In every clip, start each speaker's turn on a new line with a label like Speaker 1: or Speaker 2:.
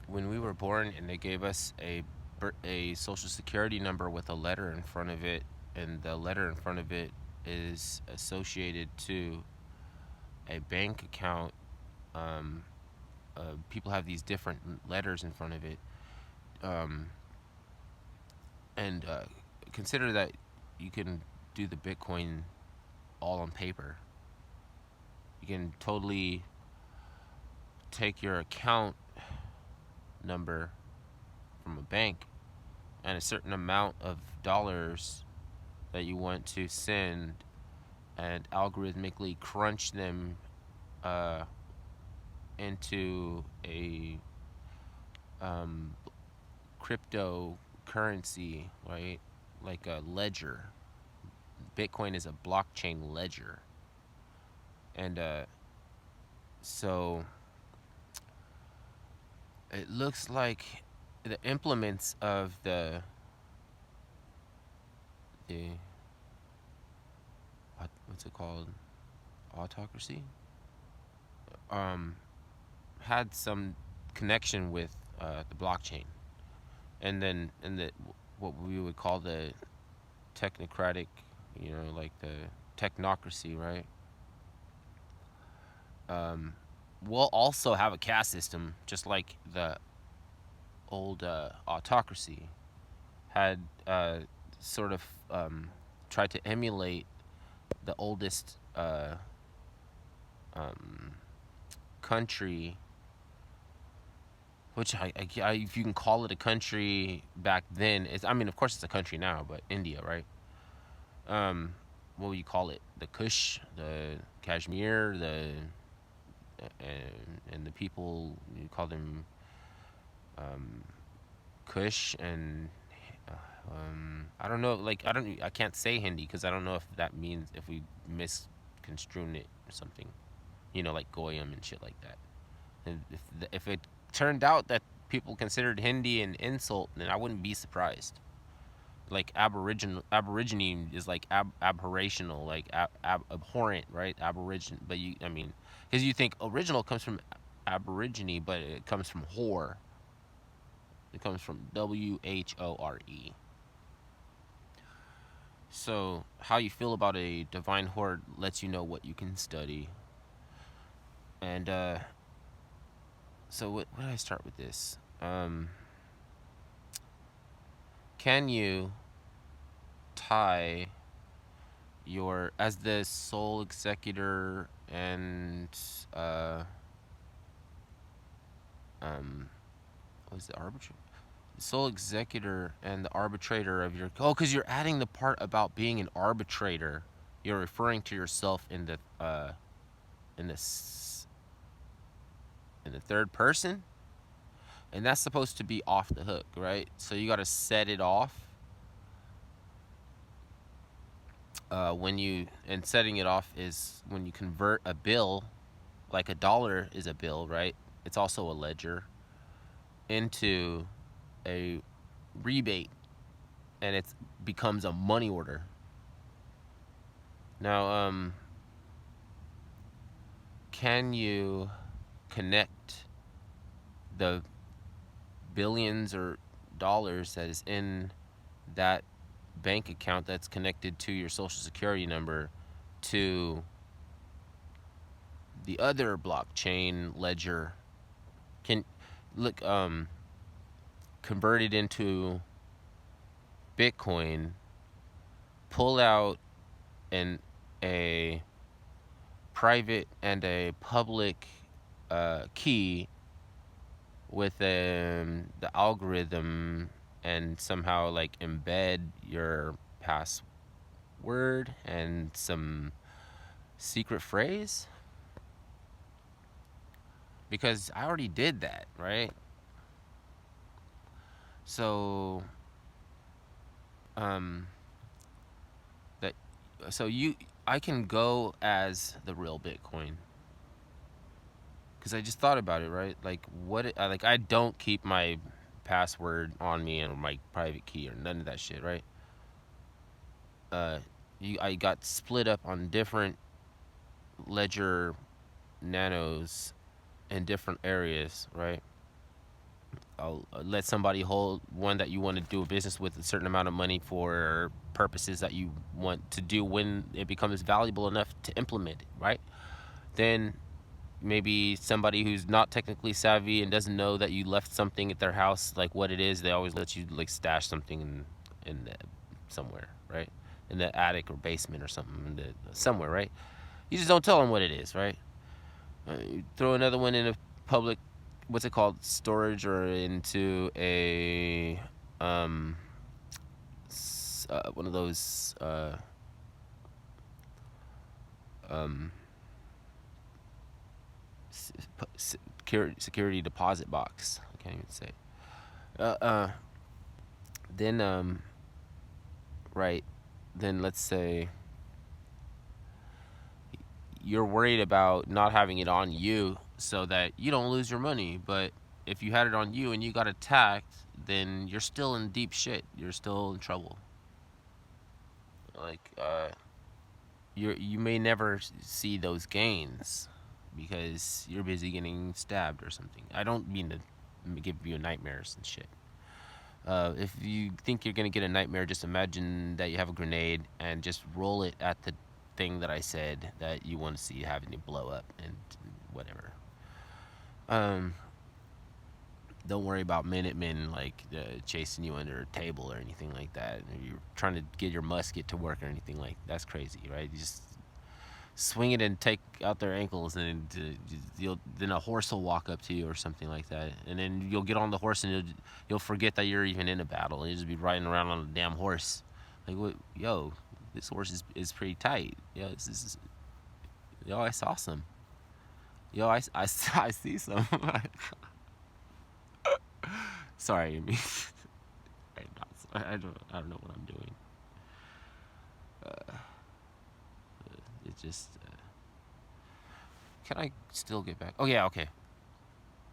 Speaker 1: When we were born and they gave us a social security number with a letter in front of it, and the letter in front of it is associated to a bank account. Um, People have these different letters in front of it, um, and consider that you can do the Bitcoin all on paper. You can totally take your account number from a bank and a certain amount of dollars that you want to send and algorithmically crunch them uh, into a um, cryptocurrency, right? Like a ledger. Bitcoin is a blockchain ledger. And so it looks like the implements of the what's it called, autocracy, um, had some connection with the blockchain, and then in the what we would call the technocratic, like the technocracy, right? Um, we'll also have a caste system, just like the old autocracy had sort of tried to emulate the oldest um, country, which if you can call it a country back then, I mean, of course it's a country now, but India, right? What would you call it? The Kush, the Kashmir, and the people, you call them um, Kush, and I don't know, like I can't say Hindi because I don't know if that means, if we misconstrue it or something, like Goyim and shit like that. And if it turned out that people considered Hindi an insult, then I wouldn't be surprised. Like aborigine is like aberrational, like abhorrent, right? Aborigine, but I mean, because you think original comes from aborigine, but it comes from whore. It comes from WHORE. So how you feel about a divine horde lets you know what you can study. And so what did I start with this? Can you tie your, as the sole executor and uh um what was the arbitrator, sole executor and the arbitrator of your, because you're adding the part about being an arbitrator. You're referring to yourself in the in the in the third person, and that's supposed to be off the hook, right? So you got to set it off when you, and setting it off is when you convert a bill, like a dollar is a bill, right? It's also a ledger, into a rebate, and it becomes a money order. Now, can you connect the billions or dollars that is in that bank account that's connected to your social security number to the other blockchain ledger? Can look convert it into Bitcoin, pull out an a private and a public key with the algorithm, and somehow like embed your password and some secret phrase, because I already did that, right? So um that so you I can go as the real Bitcoin, because I just thought about it, right? Like like I don't keep my password on me and my private key or none of that shit, right? Uh, I got split up on different ledger nanos in different areas, right? I'll let somebody hold one that you want to do a business with a certain amount of money for purposes that you want to do when it becomes valuable enough to implement it, right? Then maybe somebody who's not technically savvy and doesn't know that you left something at their house, like what it is, they always let you like stash something in the, somewhere, right? In the attic or basement or something, somewhere, right? You just don't tell them what it is, right? You throw another one in a public, what's it called, storage, or into a um, one of those um, security deposit box. I can't even say. Uh, uh, then right, then let's say you're worried about not having it on you so that you don't lose your money. But if you had it on you and you got attacked, then you're still in deep shit. You're still in trouble. Like you may never see those gains because you're busy getting stabbed or something. I don't mean to give you nightmares and shit. If you think you're gonna get a nightmare, just imagine that you have a grenade and just roll it at the thing that I said that you want to see having to blow up and whatever. Um, don't worry about Minutemen like chasing you under a table or anything like that. Or you're trying to get your musket to work or anything like that's crazy, right? You just swing it and take out their ankles, and then a horse will walk up to you or something like that, and then you'll get on the horse and you'll forget that you're even in a battle, and you'll just be riding around on a damn horse. Like, what? Yo, this horse is pretty tight. Yo, this is, yo, it's awesome. Yo, I see some. Sorry, I mean, I don't know what I'm doing. It just. Can I still get back? Oh yeah, okay.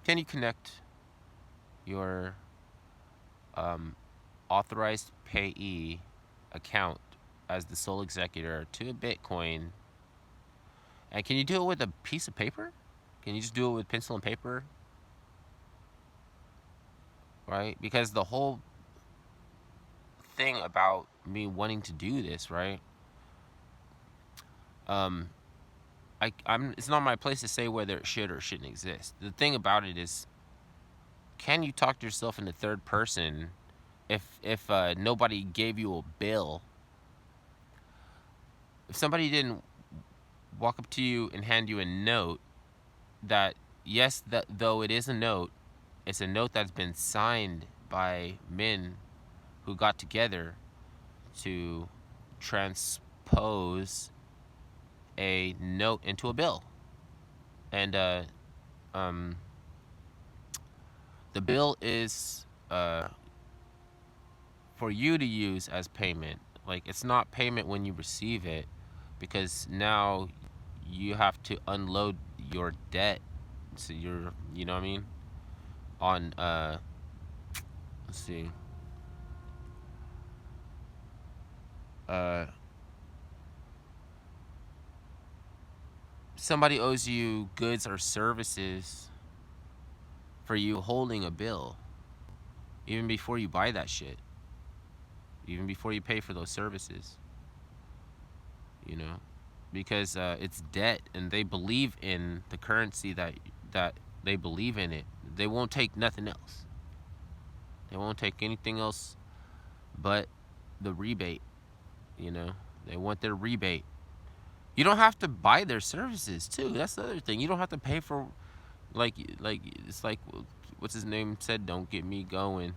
Speaker 1: Can you connect your um, authorized payee account as the sole executor to a Bitcoin? And can you do it with a piece of paper? Can you just do it with pencil and paper? Right? Because the whole thing about me wanting to do this, right? Um, I'm. It's not my place to say whether it should or shouldn't exist. The thing about it is, can you talk to yourself in the third person if nobody gave you a bill? If somebody didn't walk up to you and hand you a note that, yes, that though it is a note, it's a note that's been signed by men who got together to transpose a note into a bill. And um, the bill is for you to use as payment. Like, it's not payment when you receive it, because now you have to unload your debt. So you're, you know what I mean? On let's see. Uh, Somebody owes you goods or services for you holding a bill, even before you buy that shit, even before you pay for those services. You know, because it's debt, and they believe in the currency that they believe in it. They won't take nothing else. They won't take anything else but the rebate. You know, they want their rebate. You don't have to buy their services too. That's the other thing. You don't have to pay for, like it's like, what's his name said, don't get me going.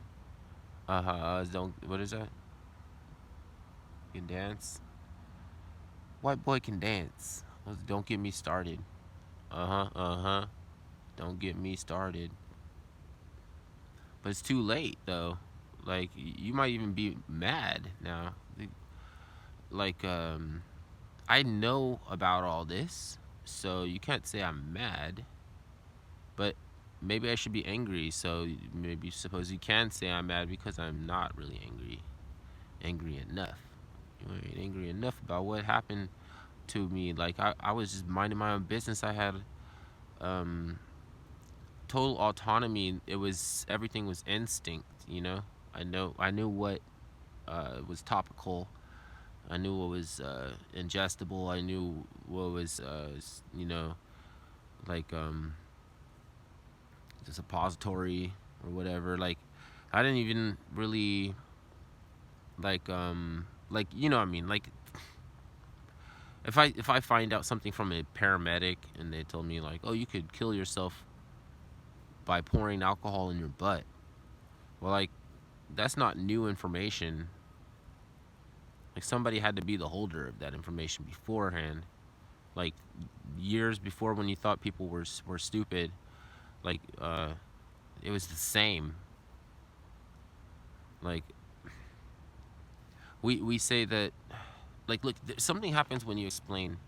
Speaker 1: Don't, what is that? You can dance. White boy can dance. Don't get me started. Uh huh. Don't get me started. But it's too late though. Like, you might even be mad now. Like I know about all this, so you can't say I'm mad. But maybe I should be angry. So maybe suppose you can say I'm mad because I'm not really angry enough. You ain't angry enough about what happened to me. Like, I was just minding my own business. I had um total autonomy. It was everything was instinct. I knew what was topical. I knew what was ingestible. I knew what was like the suppository or whatever. Like I didn't even really like what I mean. Like if I find out something from a paramedic and they told me like, oh, you could kill yourself by pouring alcohol in your butt. Well, like that's not new information. Like somebody had to be the holder of that information beforehand. Like years before, when you thought people were stupid, like it was the same. Like we say that, like, look, something happens when you explain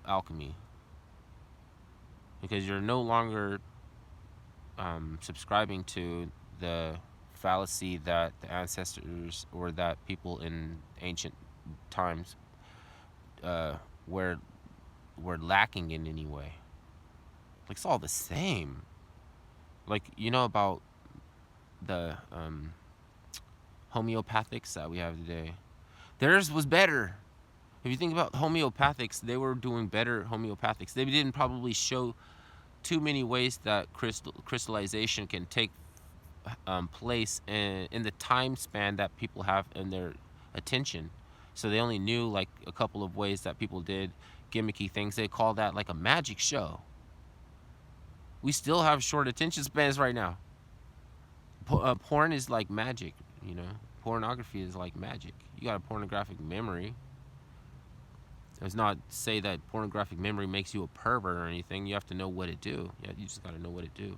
Speaker 1: alchemy, because you're no longer subscribing to the fallacy that the ancestors or that people in ancient times uh, were lacking in any way. Like it's all the same. Like about the homeopathics that we have today. Theirs was better. If you think about homeopathics, they were doing better homeopathics. They didn't probably show too many ways that crystallization can take place in the time span that people have in their attention. So they only knew like a couple of ways that people did gimmicky things. They call that like a magic show. We still have short attention spans right now. Porn is like magic, Pornography is like magic. You got a pornographic memory. It's not say that pornographic memory makes you a pervert or anything. You have to know what it do. Yeah, you just got to know what it do.